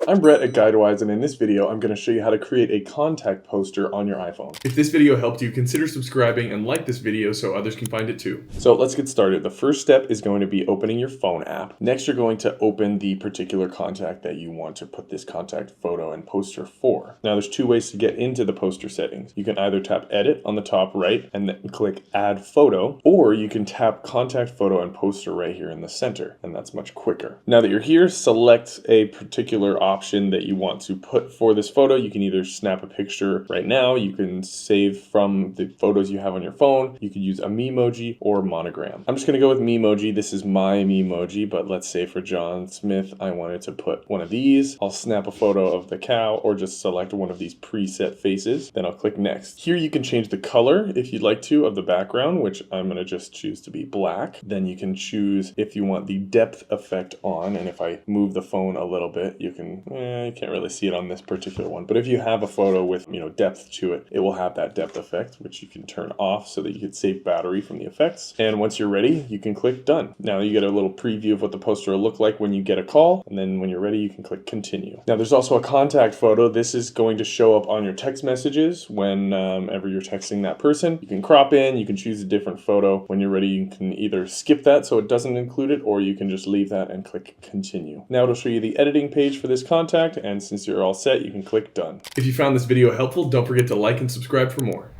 I'm Brett at GuideWise, and in this video, I'm going to show you how to create a contact poster on your iPhone. If this video helped you, consider subscribing and like this video so others can find it too. So let's get started. The first step is going to be opening your phone app. Next, you're going to open the particular contact that you want to put this contact photo and poster for. Now, there's two ways to get into the poster settings. You can either tap Edit on the top right and then click Add Photo, or you can tap Contact Photo and Poster right here in the center, and that's much quicker. Now that you're here, select a particular option that you want to put for this photo. You can either snap a picture right now, you can save from the photos you have on your phone, you could use a Memoji or monogram. I'm just going to go with Memoji. This is my Memoji, but let's say for John Smith, I wanted to put one of these. I'll snap a photo of the cow or just select one of these preset faces. Then I'll click Next. Here you can change the color if you'd like to of the background, which I'm going to just choose to be black. Then you can choose if you want the depth effect on, and if I move the phone a little bit, you can, you can't really see it on this particular one, but if you have a photo with, depth to it, it will have that depth effect, which you can turn off so that you can save battery from the effects. And once you're ready, you can click Done. Now you get a little preview of what the poster will look like when you get a call, and then when you're ready, you can click Continue. Now there's also a contact photo. This is going to show up on your text messages whenever you're texting that person. You can crop in, you can choose a different photo. When you're ready, you can either skip that so it doesn't include it, or you can just leave that and click Continue. Now it'll show you the editing page for this contact, and since you're all set, you can click Done. If you found this video helpful, don't forget to like and subscribe for more.